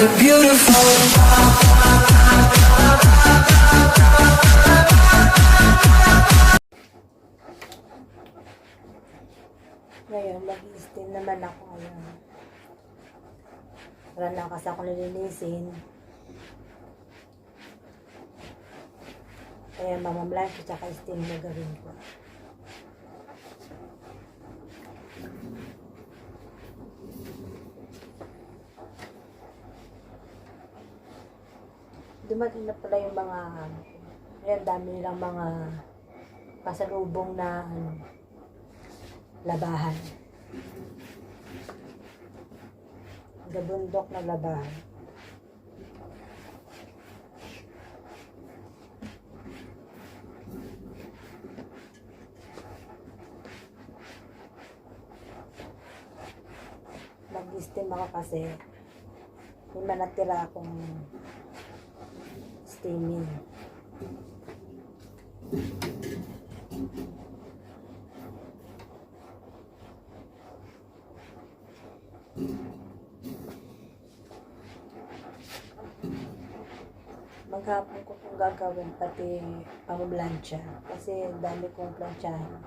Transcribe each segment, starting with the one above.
look beautiful. Ngayon, mag-i-steam naman ako. Ayan. Wala na kasi ako nilinisin. Kaya mamamlash at saka steam na gawin ko. Dumating na pala yung mga, ayan, dami nilang mga pasalubong na labahan. Gabundok na labahan. Mag-steam ako kasi may manatira akong steaming. Maghapon ko kung gagawin pati pamublansya kasi dami kong plansyahin.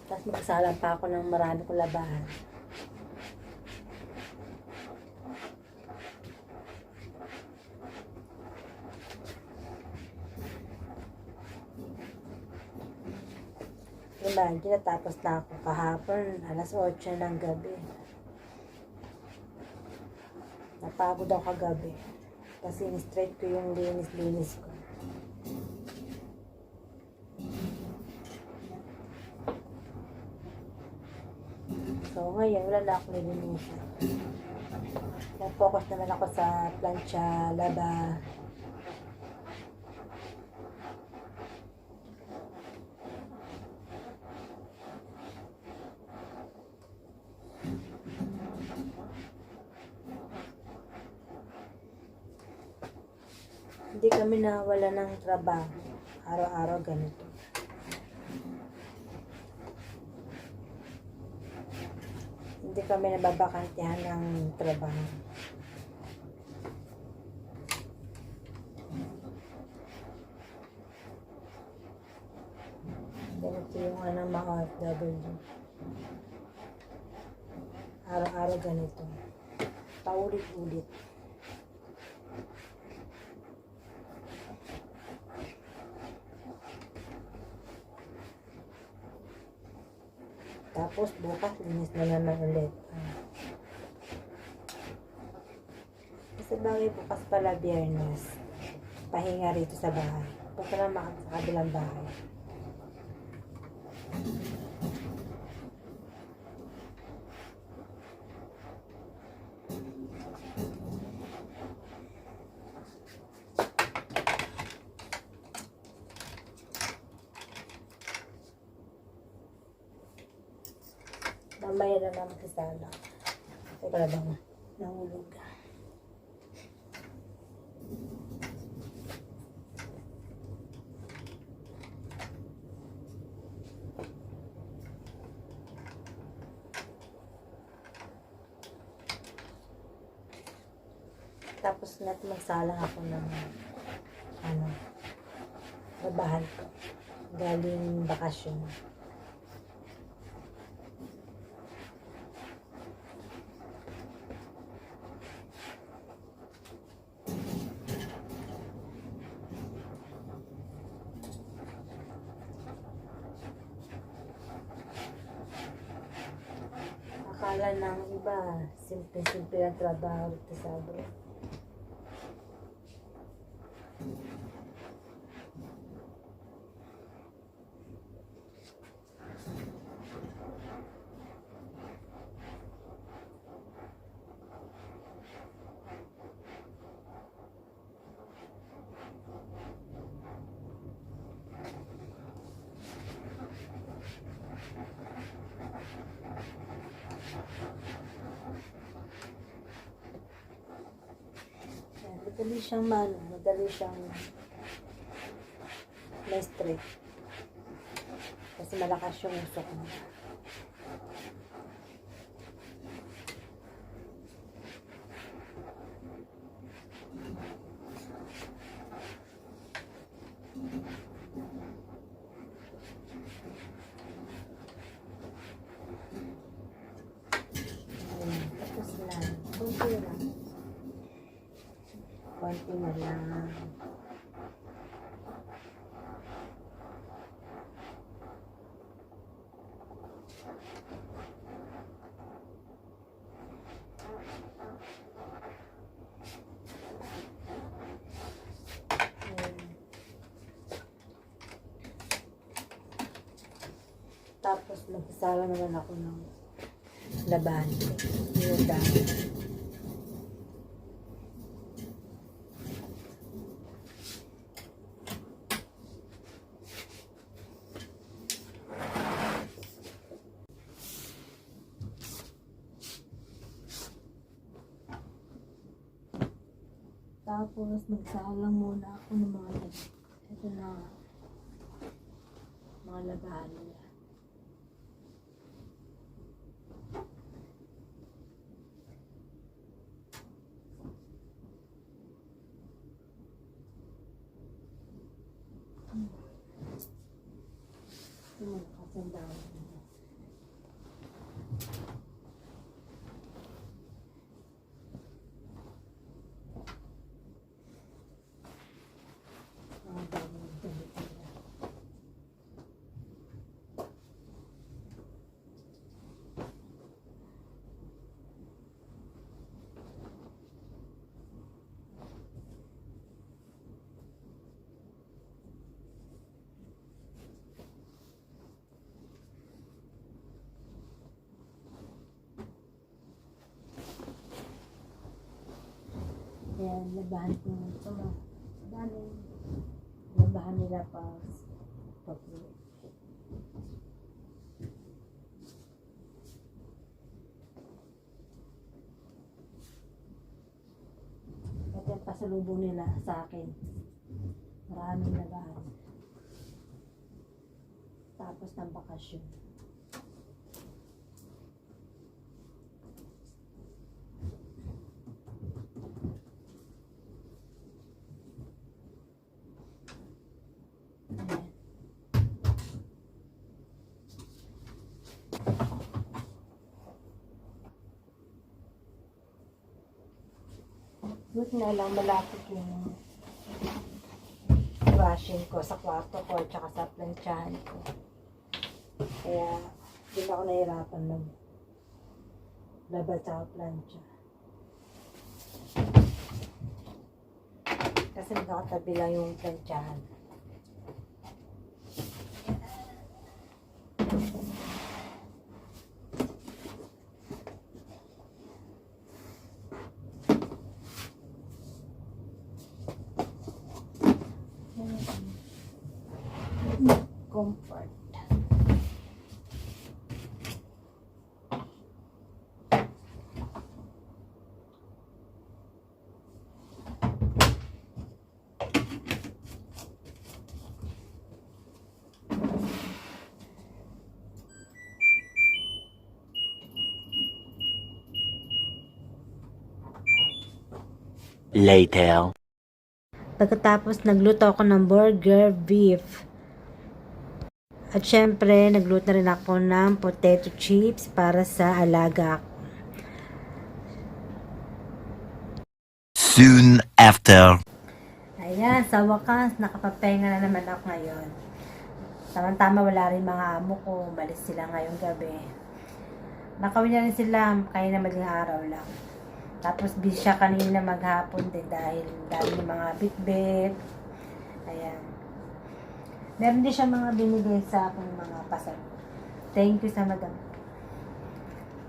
Tapos magsalang pa ako ng marami kong labahan. Imagine, natapos na ako kahapon, alas 8 ng gabi. Napagod ako kagabi. Kasi in-straight ko yung linis-linis ko. So ngayon, wala na ako nilinisan. Nag-focus naman ako sa plancha, laba. Hindi kami nawala ng trabaho. Araw-araw ganito. Hindi kami nababakantihan ng trabaho. Ganito yung mga OFW. Araw-araw ganito. Paulit-ulit. Tapos bukas, linis na naman ulit. Kasi bagay bukas pala Biyernes. Pahinga rito sa bahay. Punta naman sa kabilang bahay. Mamaya na naman sa sala. Teka na bang nahulog. Tapos magsalang ako ng babahan ko. Galing bakasyon. Akala ng iba, simple-simple ang trabaho dito sa abroad. Madali siyang madali siyang ma-straight. Kasi malakas yung usok mo. Tapos lang. Kunti lang. Konti na lang. Tapos magsasala naman ako ng laban. Yung dami. Tapos magsalang muna ako ng mga ito na mga labahan nila. Ito mo nakasandawan nila. Mga dami ng damit nila. Ayan, labahan ko ito. Dami. Labahan nila pa pag-uwi. Ito yung pasalubong nila sa akin. Maraming labahan. Tapos ng bakasyon. Buti na lang malapit yung washing ko sa kwarto ko at saka sa planchahan ko. Kaya hindi ako nahirapan maglaba sa plancha. Kasi nakatabi lang yung planchahan. Comfort. Later. Pagkatapos nagluto ako ng burger beef. At syempre, nagluto rin ako ng potato chips para sa alaga. Soon after. Ayan, sa wakas, nakapapahinga na naman ako ngayon. Tama-tama, wala rin mga amo ko. Umalis sila ngayong gabi. Nakawin na rin sila, kaya na madaling araw lang. Tapos busy siya kanina maghapon din dahil dami ng mga bit-bit. Ayan. Meron din siya mga binigay sa aking mga pasal. Thank you sa madam.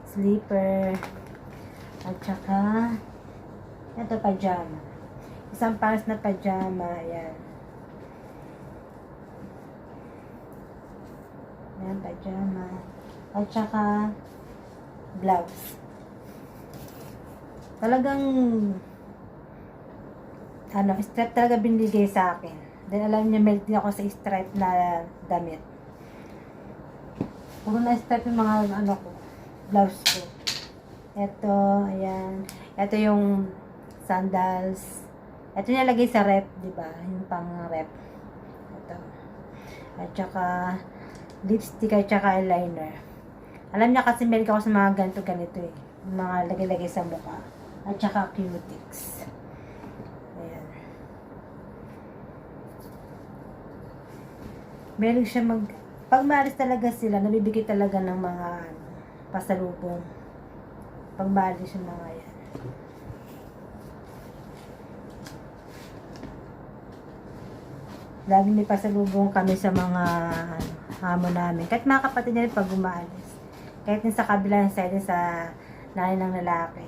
Sleeper. At saka, ito pajama. Isang pares na pajama. Ayan. Ayan, pajama. At saka, gloves. Talagang stripe talaga binigay sa akin. Then alam niya, melting ako sa stripe na damit. Puro na stripe yung mga ko, blouse ko. Ito, ayan. Ito yung sandals. Ito nilagay sa rep, di ba? Yung pang rep. Ito. At saka lipstick at saka eyeliner. Alam niya kasi meron ako sa mga ganito eh. Yung mga lagay-lagay sa mukha. At saka cutics. Ayan. Meron siya pag maalis talaga sila, nabibigay talaga ng mga pasalubong. Pag maalis yung mga yan. Lagi may pasalubong kami sa mga amo namin. Kahit mga kapatid niya rin pag umaalis. Kahit sa kabilang side sa nanay ng lalaki.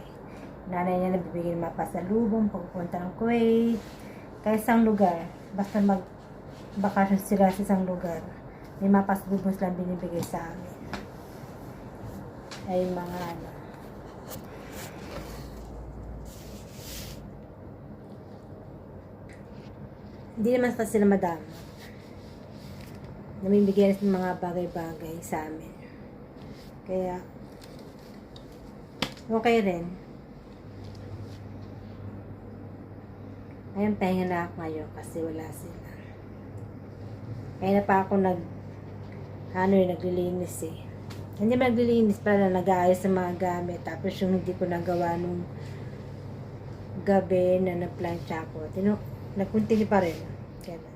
Nanay niya nabibigay ng mga pasalubong pagpunta ng Kuwait. Kahit isang lugar. Basta mag-bakasyon sila sa isang lugar. May mga pasalubong silang binibigay sa amin. Ay mga hindi naman kasi sila madami. Namimigay ng mga bagay-bagay sa amin. Kaya, okay rin. Ngayon, pahinga na ako ngayon kasi wala sila. Kaya na pa ako naglilinis eh. Hindi ba naglilinis pala, nag-aayos ng mga gamit. Tapos yung hindi ko nagawa nung gabi na nagplansya ko. Nagpunti pa rin. Kaya